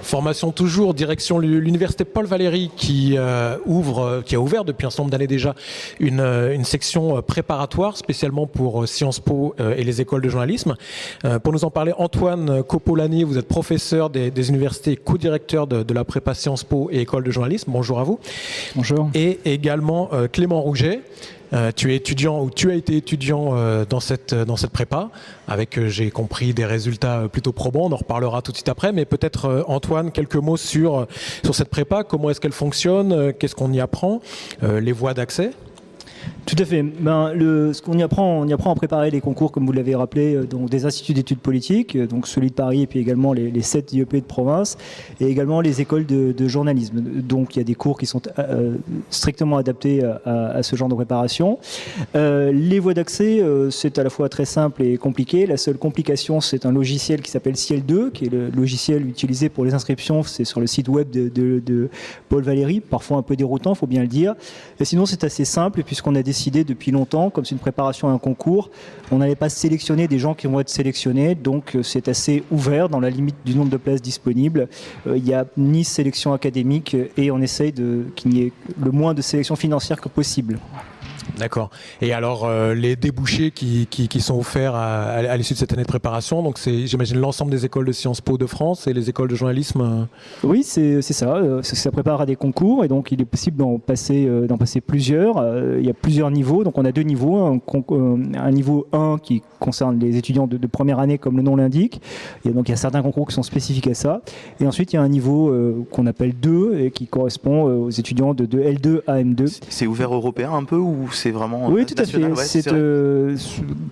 Formation toujours, direction l'université Paul Valéry qui a ouvert depuis un certain nombre d'années déjà une section préparatoire spécialement pour Sciences Po et les écoles de journalisme. Pour nous en parler, Antoine Copolani, vous êtes professeur des universités, co-directeur de la prépa Sciences Po et école de journalisme. Bonjour à vous. Bonjour. Et également Clément Rouget. Tu es étudiant ou tu as été étudiant dans cette prépa avec, j'ai compris, des résultats plutôt probants. On en reparlera tout de suite après, mais peut-être Antoine, quelques mots sur cette prépa. Comment est-ce qu'elle fonctionne? Qu'est-ce qu'on y apprend? Les voies d'accès? Tout à fait. Ce qu'on y apprend, à préparer les concours, comme vous l'avez rappelé, donc des instituts d'études politiques, donc celui de Paris et puis également les 7 IEP de province, et également les écoles de journalisme. Donc il y a des cours qui sont strictement adaptés à ce genre de préparation. Les voies d'accès, c'est à la fois très simple et compliqué. La seule complication, c'est un logiciel qui s'appelle Ciel 2, qui est le logiciel utilisé pour les inscriptions. C'est sur le site web de Paul Valéry, parfois un peu déroutant, il faut bien le dire. Et sinon, c'est assez simple, puisqu'on a décidé depuis longtemps, comme c'est une préparation à un concours, on n'allait pas sélectionner des gens qui vont être sélectionnés, donc c'est assez ouvert dans la limite du nombre de places disponibles. Il n'y a ni sélection académique et on essaye qu'il n'y ait le moins de sélection financière que possible. D'accord. Et alors, les débouchés qui sont offerts à l'issue de cette année de préparation, donc c'est, j'imagine, l'ensemble des écoles de Sciences Po de France et les écoles de journalisme. Oui, c'est ça. Ça prépare à des concours et donc il est possible d'en passer plusieurs. Il y a plusieurs niveaux. Donc on a deux niveaux. Un niveau 1 qui concerne les étudiants de première année, comme le nom l'indique. Il y a certains concours qui sont spécifiques à ça. Et ensuite, il y a un niveau qu'on appelle 2 et qui correspond aux étudiants de L2 à M2. C'est ouvert européen un peu ou c'est vraiment oui, tout national? à fait.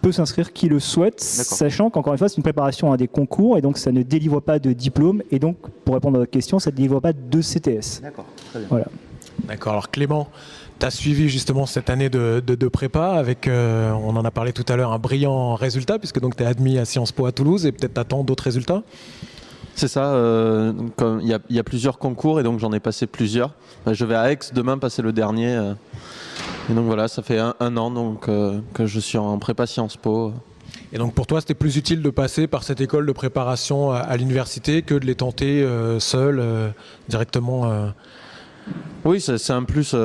Peut s'inscrire qui le souhaite, sachant qu'encore une fois, c'est une préparation à des concours et donc ça ne délivre pas de diplôme. Et donc, pour répondre à votre question, ça ne délivre pas de CTS. D'accord, très bien. Voilà. D'accord. Alors Clément, tu as suivi justement cette année de prépa avec, on en a parlé tout à l'heure, un brillant résultat, puisque tu es admis à Sciences Po à Toulouse et peut-être t'attends d'autres résultats? C'est ça, il y a plusieurs concours et donc j'en ai passé plusieurs. Je vais à Aix demain passer le dernier. Et donc voilà, ça fait un an donc, que je suis en prépa Sciences Po. Et donc pour toi, c'était plus utile de passer par cette école de préparation à l'université que de les tenter seul, directement Oui, c'est un plus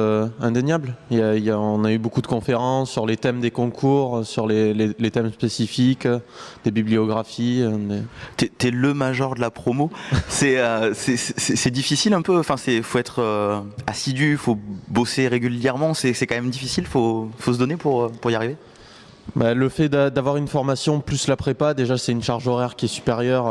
indéniable. On a eu beaucoup de conférences sur les thèmes des concours, sur les thèmes spécifiques, des bibliographies. T'es le major de la promo. C'est difficile un peu. Enfin, faut être assidu, faut bosser régulièrement. C'est quand même difficile. Faut se donner pour y arriver. Le fait d'avoir une formation plus la prépa, déjà c'est une charge horaire qui est supérieure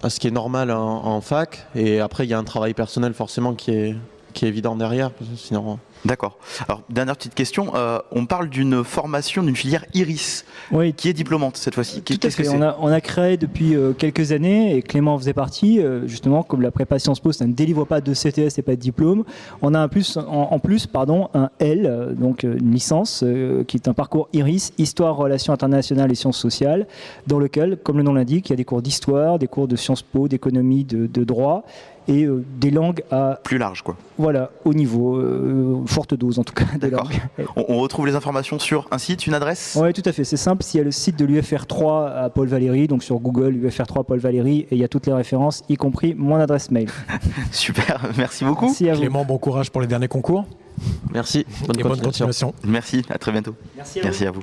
à ce qui est normal en fac. Et après, il y a un travail personnel forcément qui est évident derrière. Sinon... D'accord. Alors, dernière petite question. On parle d'une formation, d'une filière IRIS, oui, qui est diplômante cette fois-ci. Qu'est-ce que c'est? On a créé depuis quelques années, et Clément en faisait partie, justement, comme la prépa Sciences Po, ça ne délivre pas de CTS et pas de diplôme. On a en plus, un L, donc une licence, qui est un parcours IRIS, Histoire, Relations internationales et Sciences sociales, dans lequel, comme le nom l'indique, il y a des cours d'histoire, des cours de Sciences Po, d'économie, de droit, et des langues à... Plus large, quoi. Voilà, au niveau, forte dose en tout cas. D'accord. On retrouve les informations sur un site, une adresse? Oui, tout à fait, c'est simple. Il y a le site de l'UFR3 à Paul Valéry, donc sur Google, UFR3 Paul Valéry, et il y a toutes les références, y compris mon adresse mail. Super, merci beaucoup. Merci à vous. Clément, bon courage pour les derniers concours. Merci, Bonne continuation. Merci, à très bientôt. Merci à vous.